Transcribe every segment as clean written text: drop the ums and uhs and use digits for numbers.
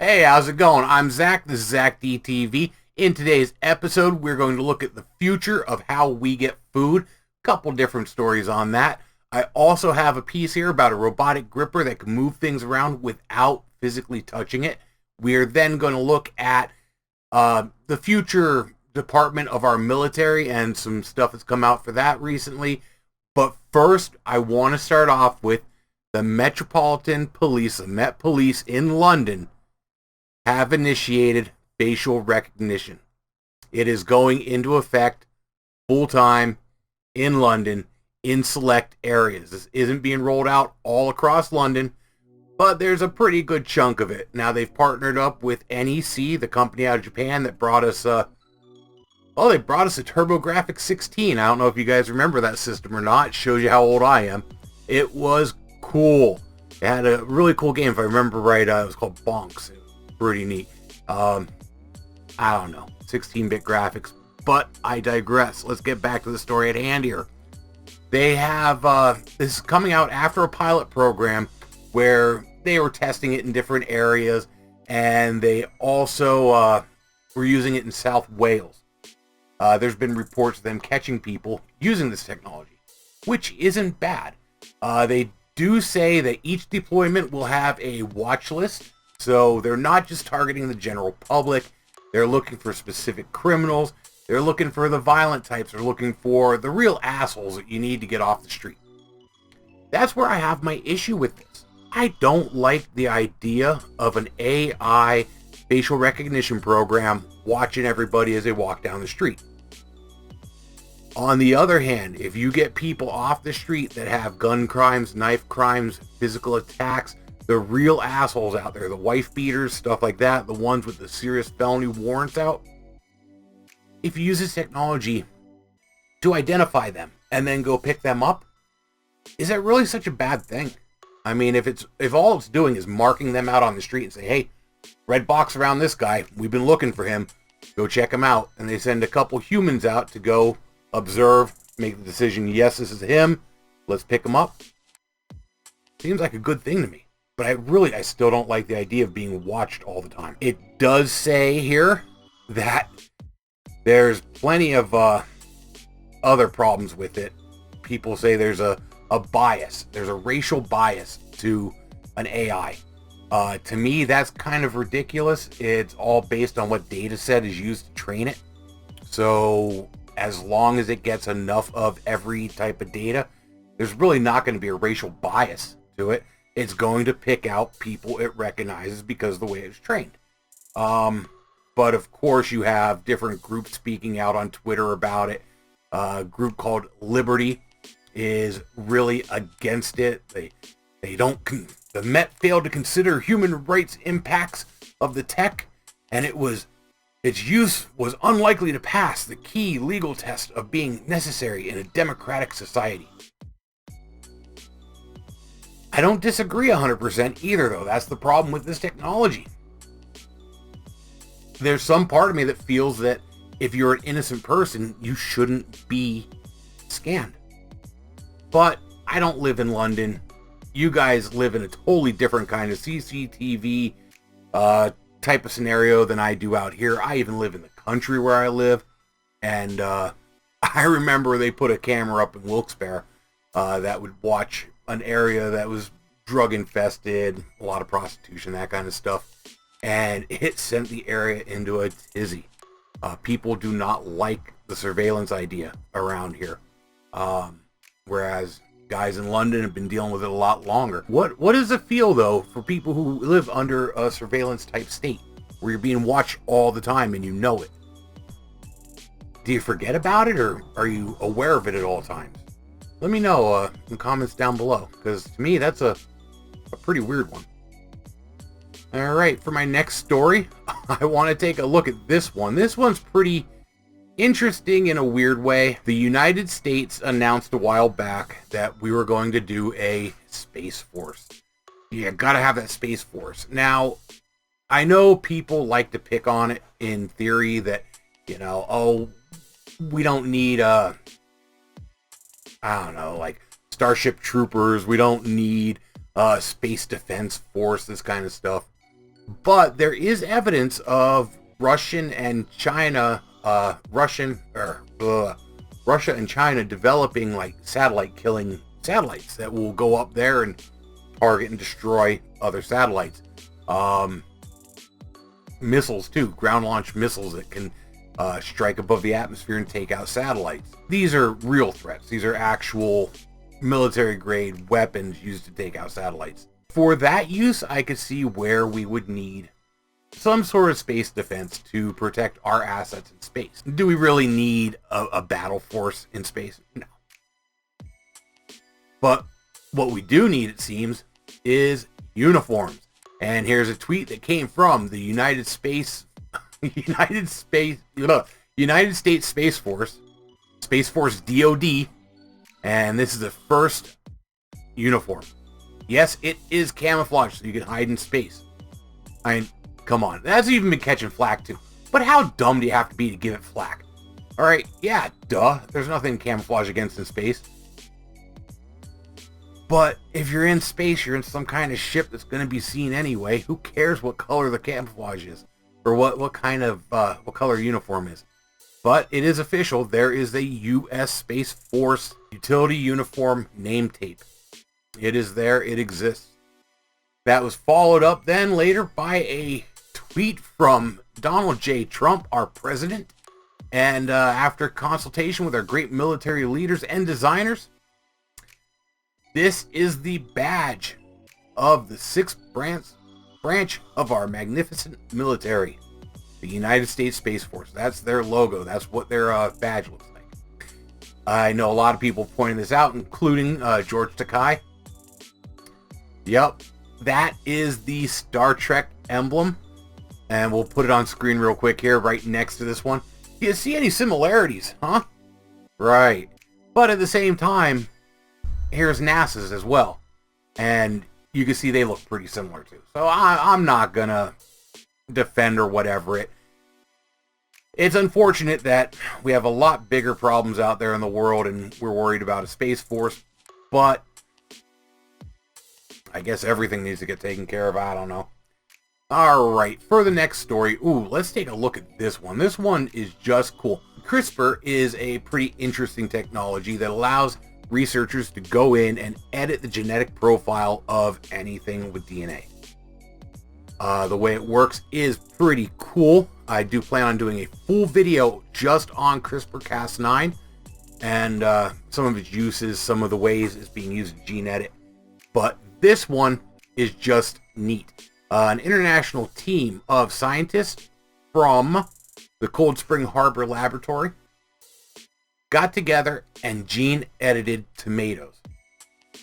Hey, how's it going? I'm Zach. This is ZakDTV. In today's episode, we're going to look at the future of how we get food. Couple different stories on that. I also have a piece here about a robotic gripper that can move things around without physically touching it. We're then going to look at the future department of our military and some stuff that's come out for that recently. But first, I want to start off with the Metropolitan Police, the Met Police in London, have initiated facial recognition. It is going into effect full-time in London in select areas. This isn't being rolled out all across London, but there's a pretty good chunk of it. Now, they've partnered up with NEC, the company out of Japan that brought us they brought us a TurboGrafx 16. I don't know if you guys remember that system or not. It shows you how old I am. It was cool. It had a really cool game, if I remember right. It was called Bonks. It was pretty neat. I don't know, 16-bit graphics, but I digress. Let's get back to the story at hand here. They have, this is coming out after a pilot program where they were testing it in different areas, and they also were using it in South Wales. There's been reports of them catching people using this technology, which isn't bad. They do say that each deployment will have a watch list, so they're not just targeting the general public. They're looking for specific criminals. They're looking for the violent types. They're looking for the real assholes that you need to get off the street. That's where I have my issue with this. I don't like the idea of an AI facial recognition program watching everybody as they walk down the street. On the other hand, if you get people off the street that have gun crimes, knife crimes, physical attacks, the real assholes out there, the wife beaters, stuff like that, the ones with the serious felony warrants out, if you use this technology to identify them and then go pick them up, is that really such a bad thing? I mean, if all it's doing is marking them out on the street and say, hey, red box around this guy, we've been looking for him, go check him out, and they send a couple humans out to go observe, make the decision, yes, this is him, let's pick him up, seems like a good thing to me. But I still don't like the idea of being watched all the time. It does say here that there's plenty of other problems with it. People say there's a bias. There's a racial bias to an AI. To me, that's kind of ridiculous. It's all based on what data set is used to train it. So as long as it gets enough of every type of data, there's really not going to be a racial bias to it. It's going to pick out people it recognizes because of the way it's trained. But of course, you have different groups speaking out on Twitter about it. A group called Liberty is really against it. The Met failed to consider human rights impacts of the tech, and its use was unlikely to pass the key legal test of being necessary in a democratic society. I don't disagree 100% either, though. That's the problem with this technology. There's some part of me that feels that if you're an innocent person, you shouldn't be scanned. But I don't live in London. You guys live in a totally different kind of CCTV type of scenario than I do out here. I even live in the country where I live. And I remember they put a camera up in Wilkes-Barre that would watch an area that was drug infested, a lot of prostitution, that kind of stuff. And it sent the area into a tizzy. People do not like the surveillance idea around here. Whereas guys in London have been dealing with it a lot longer. What does it feel, though, for people who live under a surveillance type state where you're being watched all the time and you know it? Do you forget about it, or are you aware of it at all times? Let me know in the comments down below, because to me, that's a pretty weird one. All right, for my next story, I want to take a look at this one. This one's pretty interesting in a weird way. The United States announced a while back that we were going to do a Space Force. You gotta have that Space Force. Now, I know people like to pick on it in theory that, we don't need like Starship Troopers. We don't need Space Defense Force, this kind of stuff. But there is evidence of Russia and China developing like satellite killing satellites that will go up there and target and destroy other satellites. Missiles too, ground launched missiles that can strike above the atmosphere and take out satellites. These are real threats. These are actual military grade weapons used to take out satellites. For that use, I could see where we would need some sort of space defense to protect our assets in space. Do we really need a battle force in space? No. But what we do need, it seems, is uniforms. And here's a tweet that came from the United States Space Force, Space Force DoD, and this is the first uniform. Yes, it is camouflage, so you can hide in space. I mean, come on, that's even been catching flack too. But how dumb do you have to be to give it flack? All right, yeah, duh. There's nothing camouflage against in space. But if you're in space, you're in some kind of ship that's going to be seen anyway. Who cares what color the camouflage is, or what color uniform is? But it is official. There is a U.S. Space Force utility uniform name tape. It is there. It exists. That was followed up then later by a tweet from Donald J. Trump, our president. And after consultation with our great military leaders and designers, this is the badge of the 6th branch of our magnificent military, the United States Space Force. That's their logo. That's what their badge looks like. I know a lot of people pointing this out, including George Takei. Yep, that is the Star Trek emblem. And we'll put it on screen real quick here, right next to this one. Do you see any similarities, huh? Right. But at the same time, here's NASA's as well. And you can see they look pretty similar too. So I'm not going to defend or whatever it. It's unfortunate that we have a lot bigger problems out there in the world and we're worried about a space force. But I guess everything needs to get taken care of. I don't know. All right, for the next story, let's take a look at this one. This one is just cool. CRISPR is a pretty interesting technology that allows researchers to go in and edit the genetic profile of anything with DNA. The way it works is pretty cool. I do plan on doing a full video just on CRISPR-Cas9 and some of its uses, some of the ways it's being used in gene edit. But this one is just neat. An international team of scientists from the Cold Spring Harbor Laboratory got together and gene edited tomatoes.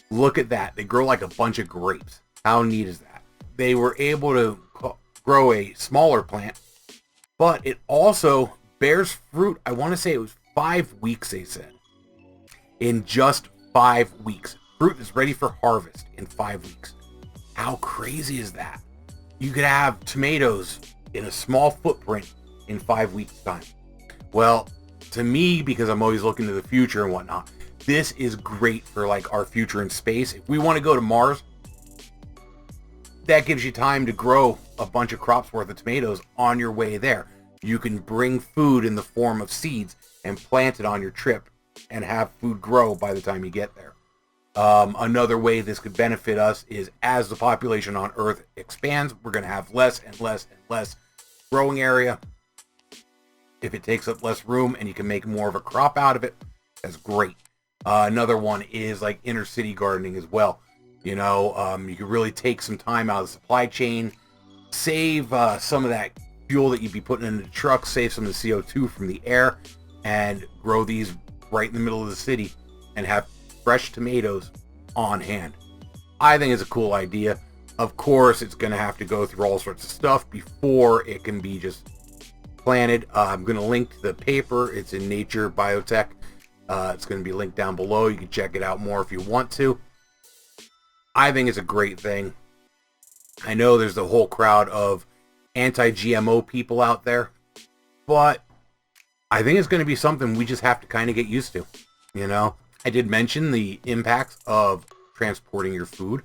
Look at that. They grow like a bunch of grapes. How neat is that? They were able to grow a smaller plant, but it also bears fruit. I want to say it was 5 weeks, they said. In just 5 weeks. Fruit is ready for harvest in 5 weeks. How crazy is that? You could have tomatoes in a small footprint in 5 weeks' time. Well, to me, because I'm always looking to the future and whatnot, this is great for like our future in space. If we want to go to Mars, that gives you time to grow a bunch of crops worth of tomatoes on your way there. You can bring food in the form of seeds and plant it on your trip and have food grow by the time you get there. Another way this could benefit us is as the population on Earth expands, we're going to have less and less and less growing area. If it takes up less room and you can make more of a crop out of it, that's great. Another one is like inner city gardening as well. You know, you can really take some time out of the supply chain, save some of that fuel that you'd be putting into the truck, save some of the CO2 from the air, and grow these right in the middle of the city and have fresh tomatoes on hand. I think it's a cool idea. Of course, it's going to have to go through all sorts of stuff before it can be just planted. I'm going to link to the paper. It's in Nature Biotech. It's going to be linked down below. You can check it out more if you want to. I think it's a great thing. I know there's the whole crowd of anti-GMO people out there, but I think it's going to be something we just have to kind of get used to, you know? I did mention the impacts of transporting your food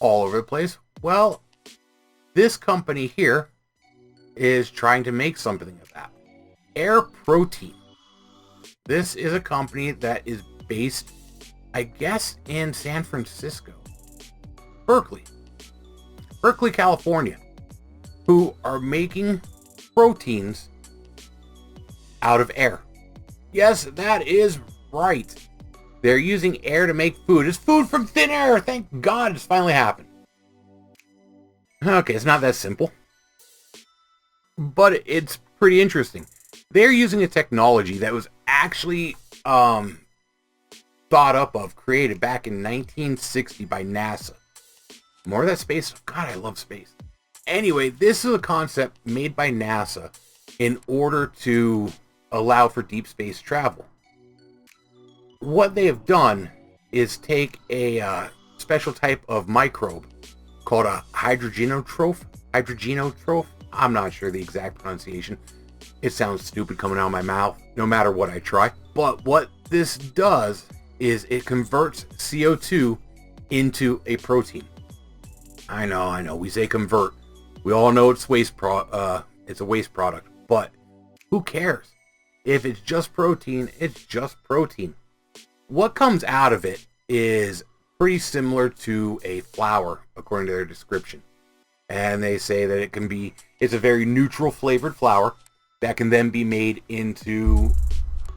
all over the place. Well, this company here is trying to make something of that. Protien. This is a company that is based, I guess, in San Francisco. Berkeley, California, who are making proteins out of air. Yes, that is right. They're using air to make food. It's food from thin air. Thank God it's finally happened. Okay, it's not that simple, but it's pretty interesting. They're using a technology that was actually thought up of, created back in 1960 by NASA. More of that space. God, I love space. Anyway, this is a concept made by NASA in order to allow for deep space travel. What they have done is take a special type of microbe called a hydrogenotroph. I'm not sure the exact pronunciation. It sounds stupid coming out of my mouth, no matter what I try. But what this does is it converts CO2 into a protein. I know, we say convert. We all know it's it's a waste product, but who cares? If it's just protein, it's just protein. What comes out of it is pretty similar to a flour, according to their description. And they say that it's a very neutral flavored flour that can then be made into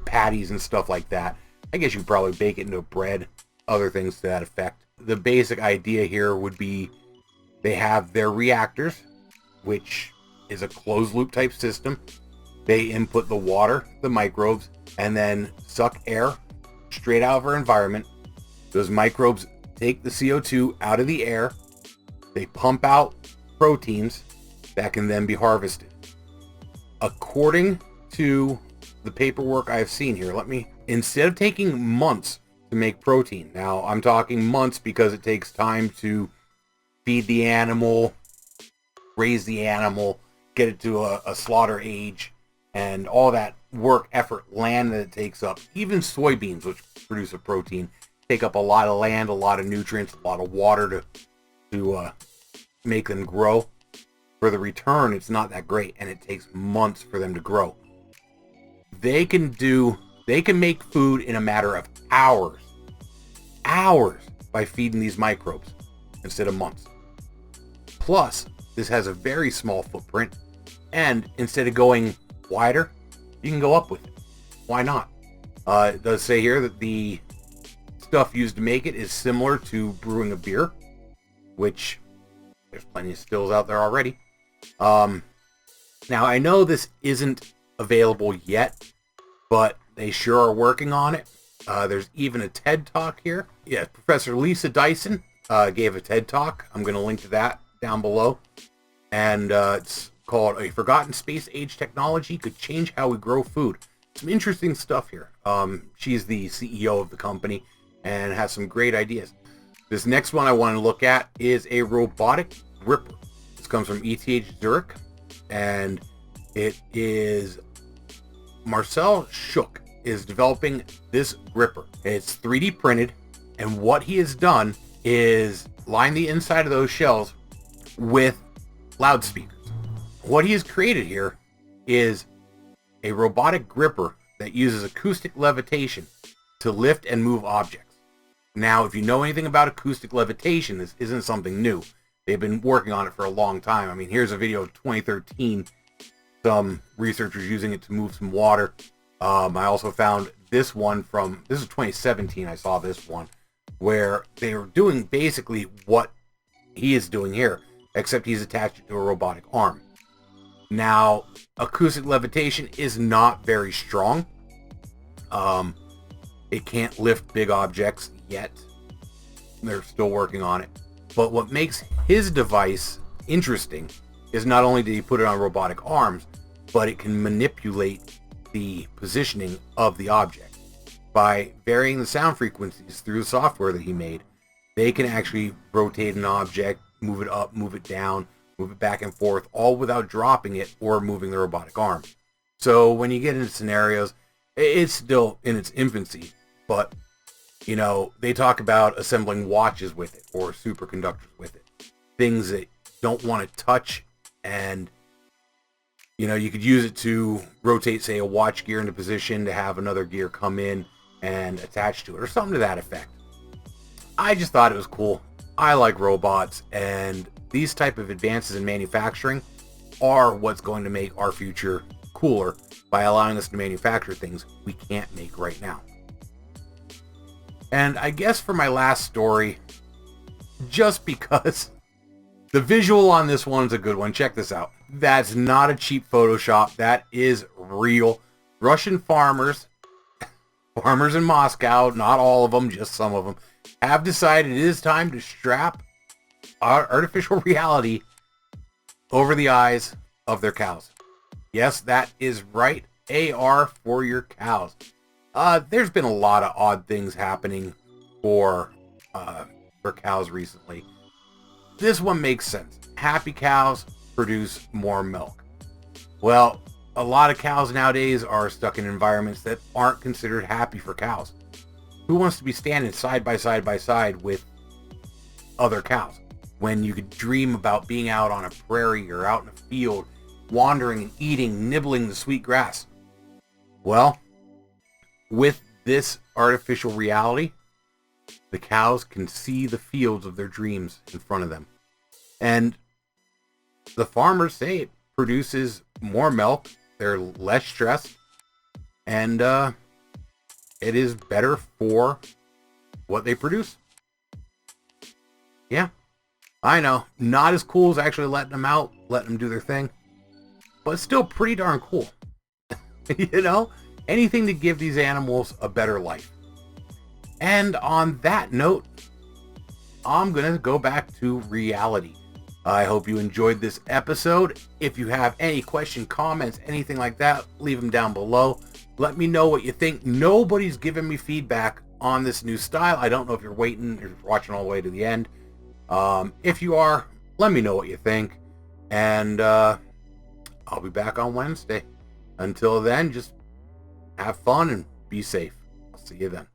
patties and stuff like that. I guess you could probably bake it into bread, other things to that effect. The basic idea here would be they have their reactors, which is a closed loop type system. They input the water, the microbes, and then suck air straight out of our environment. Those microbes take the CO2 out of the air. They pump out proteins that can then be harvested. According to the paperwork I've seen here, instead of taking months to make protein, now I'm talking months because it takes time to feed the animal, raise the animal, get it to a slaughter age, and all that work, effort, land that it takes up. Even soybeans, which produce a protein, take up a lot of land, a lot of nutrients, a lot of water to make them grow. For the return, it's not that great, and it takes months for them to grow. They can make food in a matter of hours by feeding these microbes instead of months. Plus, this has a very small footprint, and instead of going wider, you can go up with it. Why not? It does say here that the stuff used to make it is similar to brewing a beer, which there's plenty of stills out there already. Now, I know this isn't available yet, but they sure are working on it. There's even a TED Talk here. Yeah, Professor Lisa Dyson gave a TED Talk. I'm going to link to that down below. And it's called A Forgotten Space Age Technology Could Change How We Grow Food. Some interesting stuff here. She's the CEO of the company and has some great ideas. This next one I want to look at is a robotic gripper. This comes from ETH Zurich, and it is Marcel Schuck is developing this gripper. It's 3D printed, and what he has done is line the inside of those shells with loudspeakers. What he has created here is a robotic gripper that uses acoustic levitation to lift and move objects. Now, if you know anything about acoustic levitation, this isn't something new. They've been working on it for a long time. I mean, here's a video of 2013, some researchers using it to move some water. I also found this one this is 2017, I saw this one, where they were doing basically what he is doing here, except he's attached it to a robotic arm. Now, acoustic levitation is not very strong. It can't lift big objects yet. They're still working on it. But what makes his device interesting is not only did he put it on robotic arms, but it can manipulate the positioning of the object. By varying the sound frequencies through the software that he made, they can actually rotate an object, move it up, move it down, move it back and forth, all without dropping it or moving the robotic arm. So when you get into scenarios, it's still in its infancy, but you know, they talk about assembling watches with it or superconductors with it. Things that don't want to touch, and you could use it to rotate, say, a watch gear into position to have another gear come in and attach to it, or something to that effect. I just thought it was cool. I like robots, and these type of advances in manufacturing are what's going to make our future cooler by allowing us to manufacture things we can't make right now. And I guess for my last story, just because the visual on this one is a good one. Check this out. That's not a cheap Photoshop. That is real. Russian farmers in Moscow, not all of them, just some of them, have decided it is time to strap artificial reality over the eyes of their cows. Yes, that is right. AR for your cows. There's been a lot of odd things happening for cows recently. This one makes sense. Happy cows produce more milk. Well, a lot of cows nowadays are stuck in environments that aren't considered happy for cows. Who wants to be standing side by side with other cows when you could dream about being out on a prairie or out in a field, wandering and eating, nibbling the sweet grass? Well, with this artificial reality, the cows can see the fields of their dreams in front of them. And the farmers say it produces more milk, they're less stressed, and it is better for what they produce. Yeah, I know, not as cool as actually letting them out, letting them do their thing, but still pretty darn cool. Anything to give these animals a better life. And on that note, I'm going to go back to reality. I hope you enjoyed this episode. If you have any question, comments, anything like that, leave them down below. Let me know what you think. Nobody's given me feedback on this new style. I don't know if you're waiting or watching all the way to the end. If you are, let me know what you think. And I'll be back on Wednesday. Until then, just have fun and be safe. I'll see you then.